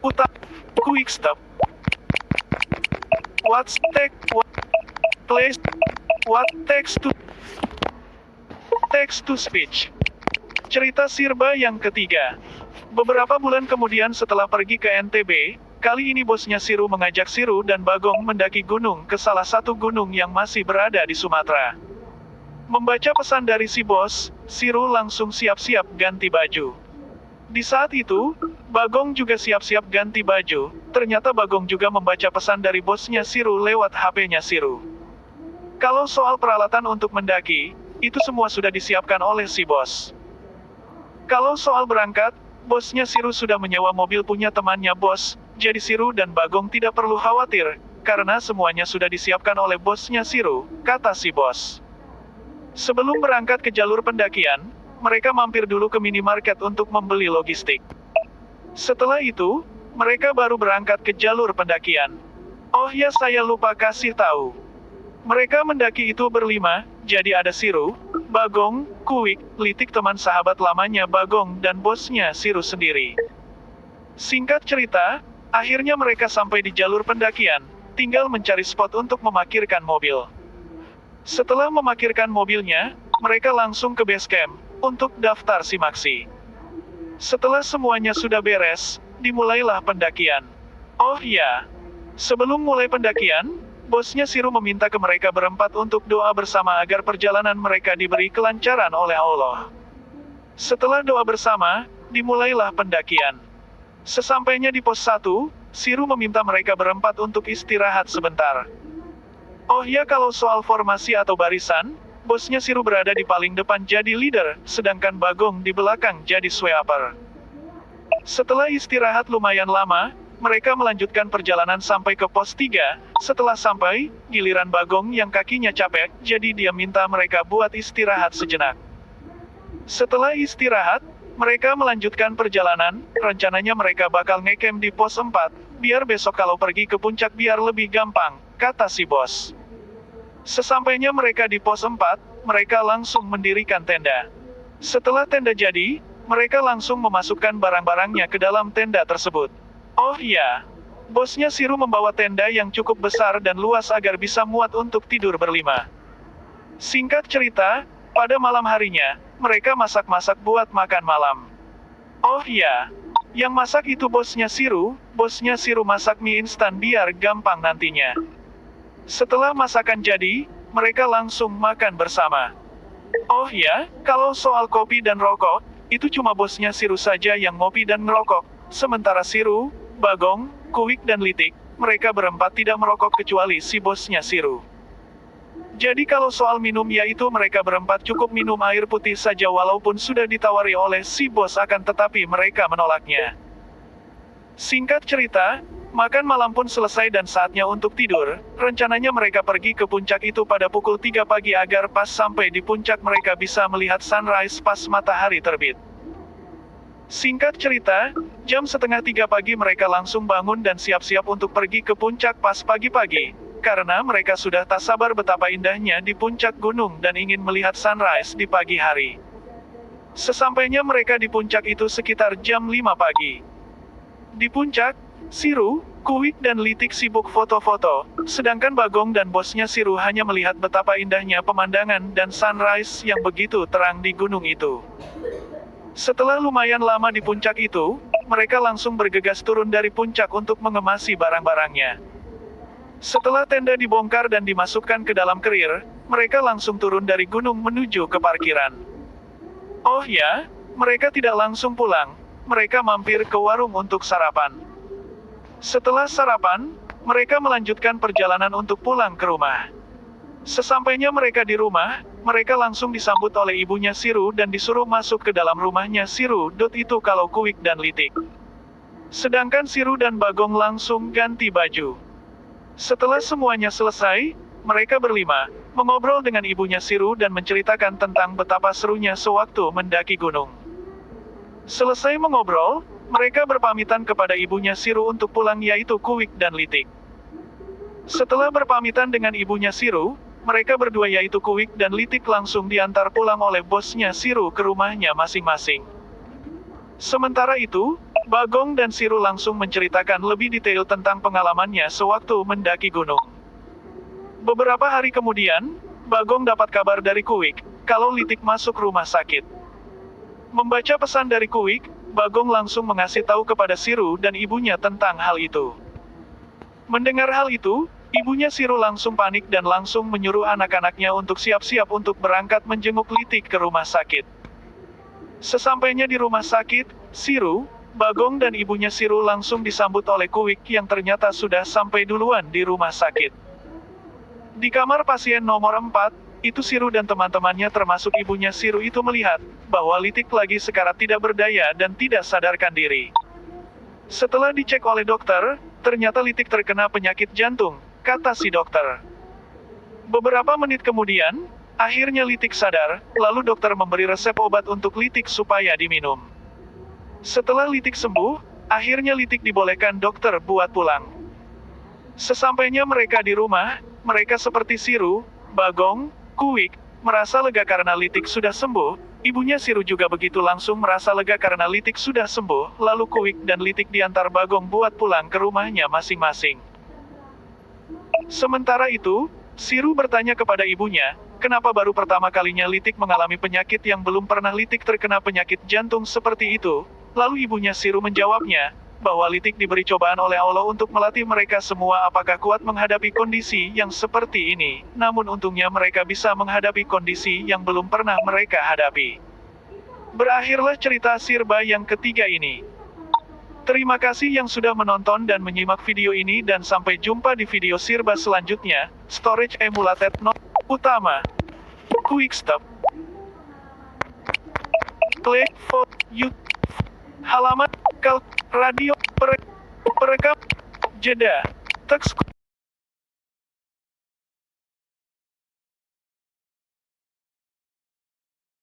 Quick stop. What's take? What place? What text to speech. Cerita Sirba yang ketiga. Beberapa bulan kemudian setelah pergi ke NTB, kali ini bosnya Siru mengajak Siru dan Bagong mendaki gunung ke salah satu gunung yang masih berada di Sumatera. Membaca pesan dari si bos, Siru langsung siap-siap ganti baju. Di saat itu, Bagong juga siap-siap ganti baju. Ternyata Bagong juga membaca pesan dari bosnya Siru lewat HP-nya Siru. Kalau soal peralatan untuk mendaki, itu semua sudah disiapkan oleh si bos. Kalau soal berangkat, bosnya Siru sudah menyewa mobil punya temannya bos, jadi Siru dan Bagong tidak perlu khawatir, karena semuanya sudah disiapkan oleh bosnya Siru, kata si bos. Sebelum berangkat ke jalur pendakian, mereka mampir dulu ke minimarket untuk membeli logistik. Setelah itu, mereka baru berangkat ke jalur pendakian. Oh ya, saya lupa kasih tahu. Mereka mendaki itu berlima, jadi ada Siru, Bagong, Kuik, Litik teman sahabat lamanya Bagong dan bosnya Siru sendiri. Singkat cerita, akhirnya mereka sampai di jalur pendakian, tinggal mencari spot untuk memarkirkan mobil. Setelah memarkirkan mobilnya, mereka langsung ke base camp, untuk daftar simaksi. Setelah semuanya sudah beres, dimulailah pendakian. Oh ya, sebelum mulai pendakian, bosnya Siru meminta ke mereka berempat untuk doa bersama agar perjalanan mereka diberi kelancaran oleh Allah. Setelah doa bersama, dimulailah pendakian. Sesampainya di pos 1, Siru meminta mereka berempat untuk istirahat sebentar. Oh ya, kalau soal formasi atau barisan, bosnya Siru berada di paling depan jadi leader, sedangkan Bagong di belakang jadi sweeper. Setelah istirahat lumayan lama, mereka melanjutkan perjalanan sampai ke pos 3, setelah sampai, giliran Bagong yang kakinya capek, jadi dia minta mereka buat istirahat sejenak. Setelah istirahat, mereka melanjutkan perjalanan, rencananya mereka bakal ngecamp di pos 4, biar besok kalau pergi ke puncak biar lebih gampang, kata si bos. Sesampainya mereka di pos 4, mereka langsung mendirikan tenda. Setelah tenda jadi, mereka langsung memasukkan barang-barangnya ke dalam tenda tersebut. Oh iya, bosnya Siru membawa tenda yang cukup besar dan luas agar bisa muat untuk tidur berlima. Singkat cerita, pada malam harinya, mereka masak-masak buat makan malam. Oh iya, yang masak itu bosnya Siru masak mie instan biar gampang nantinya. Setelah masakan jadi, mereka langsung makan bersama. Oh ya, kalau soal kopi dan rokok, itu cuma bosnya Siru saja yang ngopi dan ngerokok, sementara Siru, Bagong, Kuik dan Litik, mereka berempat tidak merokok kecuali si bosnya Siru. Jadi kalau soal minum yaitu mereka berempat cukup minum air putih saja walaupun sudah ditawari oleh si bos akan tetapi mereka menolaknya. Singkat cerita, makan malam pun selesai dan saatnya untuk tidur, rencananya mereka pergi ke puncak itu pada pukul 3 pagi agar pas sampai di puncak mereka bisa melihat sunrise pas matahari terbit. Singkat cerita, jam setengah 3 pagi mereka langsung bangun dan siap-siap untuk pergi ke puncak pas pagi-pagi, karena mereka sudah tak sabar betapa indahnya di puncak gunung dan ingin melihat sunrise di pagi hari. Sesampainya mereka di puncak itu sekitar jam 5 pagi. Di puncak, Siru, Kuik dan Litik sibuk foto-foto, sedangkan Bagong dan bosnya Siru hanya melihat betapa indahnya pemandangan dan sunrise yang begitu terang di gunung itu. Setelah lumayan lama di puncak itu, mereka langsung bergegas turun dari puncak untuk mengemasi barang-barangnya. Setelah tenda dibongkar dan dimasukkan ke dalam kerir, mereka langsung turun dari gunung menuju ke parkiran. Oh ya, mereka tidak langsung pulang, mereka mampir ke warung untuk sarapan. Setelah sarapan, mereka melanjutkan perjalanan untuk pulang ke rumah. Sesampainya mereka di rumah, mereka langsung disambut oleh ibunya Siru dan disuruh masuk ke dalam rumahnya Siru. Itu kalau Kuik dan Litik. Sedangkan Siru dan Bagong langsung ganti baju. Setelah semuanya selesai, mereka berlima mengobrol dengan ibunya Siru dan menceritakan tentang betapa serunya sewaktu mendaki gunung. Selesai mengobrol, mereka berpamitan kepada ibunya Siru untuk pulang yaitu Kuik dan Litik. Setelah berpamitan dengan ibunya Siru, mereka berdua yaitu Kuik dan Litik langsung diantar pulang oleh bosnya Siru ke rumahnya masing-masing. Sementara itu, Bagong dan Siru langsung menceritakan lebih detail tentang pengalamannya sewaktu mendaki gunung. Beberapa hari kemudian, Bagong dapat kabar dari Kuik, kalau Litik masuk rumah sakit. Membaca pesan dari Kuik, Bagong langsung mengasih tahu kepada Siru dan ibunya tentang hal itu. Mendengar hal itu, ibunya Siru langsung panik dan langsung menyuruh anak-anaknya untuk siap-siap untuk berangkat menjenguk Litik ke rumah sakit. Sesampainya di rumah sakit, Siru, Bagong dan ibunya Siru langsung disambut oleh Kuik yang ternyata sudah sampai duluan di rumah sakit. Di kamar pasien nomor 4, itu Siru dan teman-temannya termasuk ibunya Siru itu melihat bahwa Litik lagi sekarat tidak berdaya dan tidak sadarkan diri. Setelah dicek oleh dokter, ternyata Litik terkena penyakit jantung, kata si dokter. Beberapa menit kemudian, akhirnya Litik sadar, lalu dokter memberi resep obat untuk Litik supaya diminum. Setelah Litik sembuh, akhirnya Litik dibolehkan dokter buat pulang. Sesampainya mereka di rumah, mereka seperti Siru, Bagong, Kuik, merasa lega karena Litik sudah sembuh. Ibunya Siru juga begitu langsung merasa lega karena Litik sudah sembuh, lalu Kuik dan Litik diantar Bagong buat pulang ke rumahnya masing-masing. Sementara itu, Siru bertanya kepada ibunya, kenapa baru pertama kalinya Litik mengalami penyakit yang belum pernah Litik terkena penyakit jantung seperti itu. Lalu ibunya Siru menjawabnya, bahwa Litik diberi cobaan oleh Allah untuk melatih mereka semua apakah kuat menghadapi kondisi yang seperti ini. Namun untungnya mereka bisa menghadapi kondisi yang belum pernah mereka hadapi. Berakhirlah cerita Sirba yang ketiga ini. Terima kasih yang sudah menonton dan menyimak video ini dan sampai jumpa di video Sirba selanjutnya. Storage Emulated Not Utama Quick Stop Play for YouTube Halaman Kal Radio Perekam Jeda Teks